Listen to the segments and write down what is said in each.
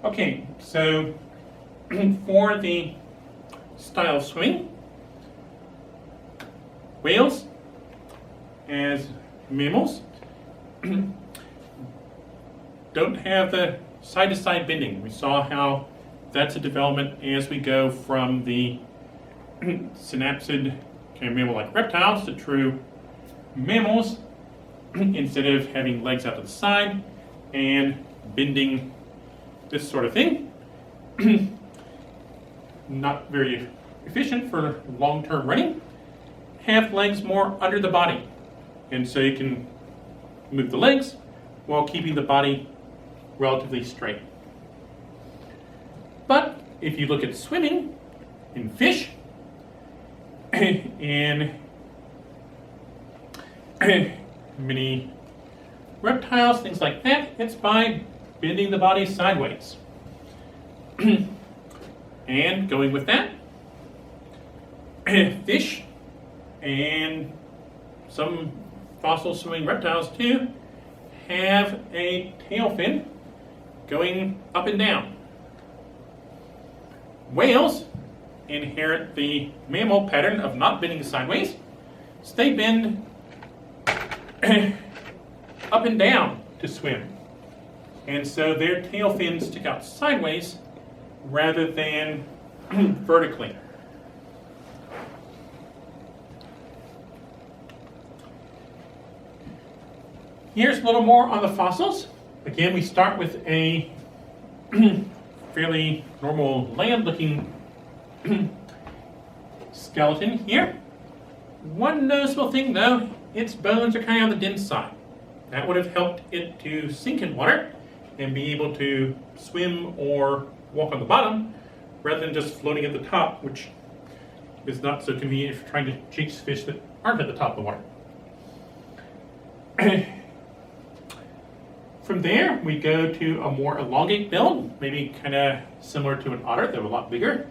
Okay, so for the style of swimming, whales as mammals don't have the side-to-side bending. We saw how that's a development as we go from the synapsid kind of mammal-like reptiles to true mammals, instead of having legs out to the side and bending this sort of thing. Not very efficient for long-term running. Have legs more under the body, and so you can move the legs while keeping the body relatively straight. But if you look at swimming in fish and many reptiles, things like that, it's by bending the body sideways. And going with that, fish and some fossil swimming reptiles too have a tail fin going up and down. Whales inherit the mammal pattern of not bending sideways, so they bend up and down to swim. And so their tail fins stick out sideways rather than vertically. Here's a little more on the fossils. Again, we start with a fairly normal land-looking skeleton here. One noticeable thing though, its bones are kind of on the dense side. That would have helped it to sink in water and be able to swim or walk on the bottom rather than just floating at the top, which is not so convenient if you're trying to chase fish that aren't at the top of the water. From there, we go to a more elongate build, maybe kind of similar to an otter, though a lot bigger.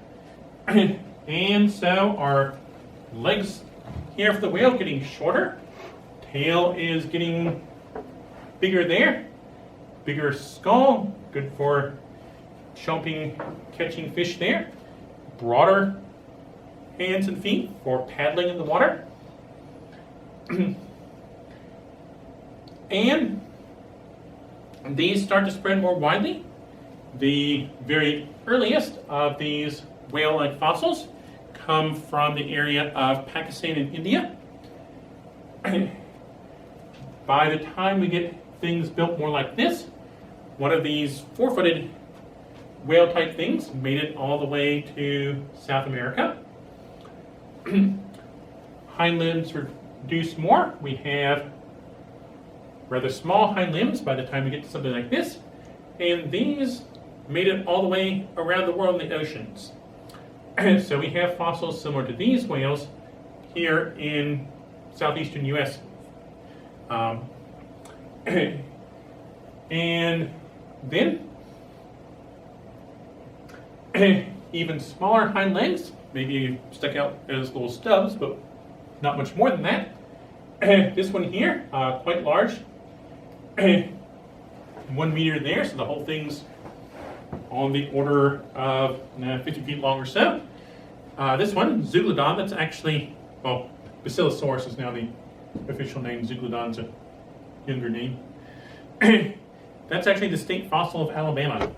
And so our legs here for the whale getting shorter, tail is getting bigger there, bigger skull, good for jumping, catching fish there, broader hands and feet for paddling in the water. And these start to spread more widely. The very earliest of these whale-like fossils come from the area of Pakistan and India. By the time we get things built more like this, one of these four-footed whale-type things made it all the way to South America. Hind limbs reduced more. We have rather small hind limbs by the time we get to something like this, and these made it all the way around the world in the oceans. So we have fossils similar to these whales here in southeastern US. And then even smaller hind legs, maybe stuck out as little stubs, but not much more than that. This one here, quite large. 1 meter there, so the whole thing's on the order of 50 feet long or so. This one, Zeuglodon, that's actually, well, Basilosaurus is now the official name. Zeuglodon's a younger name. That's actually the state fossil of Alabama.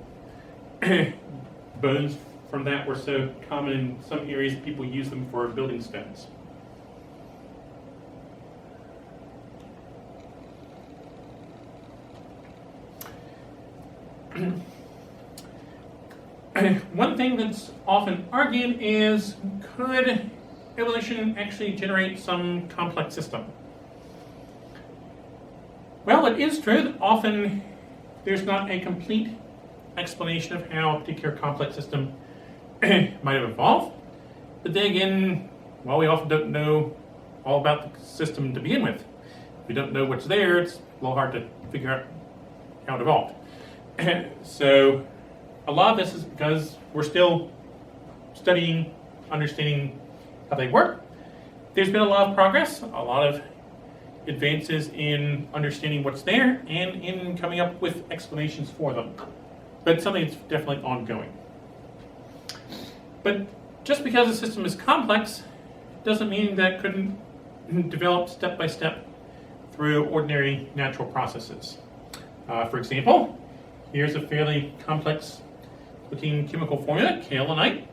Bones from that were so common in some areas that people use them for building stones. One thing that's often argued is, could evolution actually generate some complex system? Well, it is true that often there's not a complete explanation of how a particular complex system might have evolved. But then again, well, we often don't know all about the system to begin with. If we don't know what's there, it's a little hard to figure out how it evolved. So a lot of this is because we're still studying, understanding how they work. There's been a lot of progress, a lot of advances in understanding what's there and in coming up with explanations for them. but something that's definitely ongoing. But just because a system is complex doesn't mean that it couldn't develop step by step through ordinary natural processes. For example, here's a fairly complex looking chemical formula, kaolinite.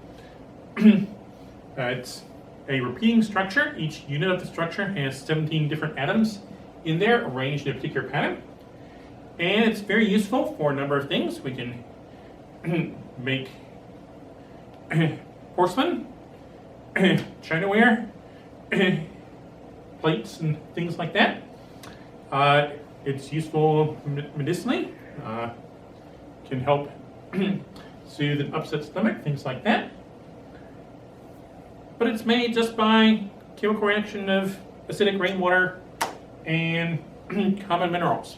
It's a repeating structure. Each unit of the structure has 17 different atoms in there arranged in a particular pattern. And it's very useful for a number of things. We can make porcelain, chinaware, plates, and things like that. It's useful medicinally. Can help soothe an upset stomach, things like that. But it's made just by chemical reaction of acidic rainwater and common minerals.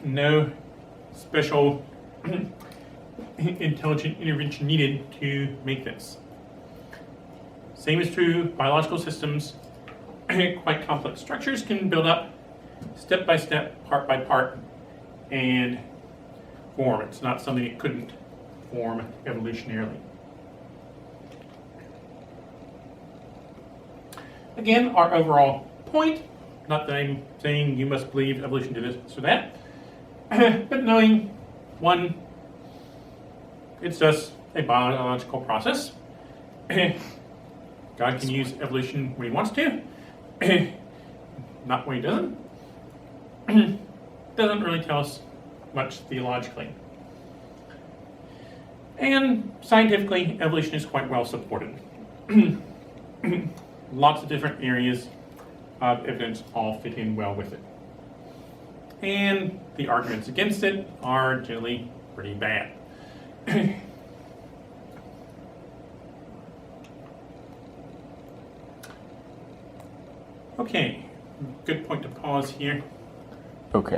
No special intelligent intervention needed to make this. Same is true, biological systems, quite complex structures can build up step by step, part by part, and form. It's not something it couldn't form evolutionarily. Again, our overall point, not that I'm saying you must believe evolution did this or that, but knowing, one, it's just a biological process. God can use evolution when he wants to, not when he doesn't. Doesn't really tell us much theologically. And scientifically, evolution is quite well supported. Lots of different areas of evidence all fit in well with it. And the arguments against it are generally pretty bad. Okay, good point to pause here. Okay.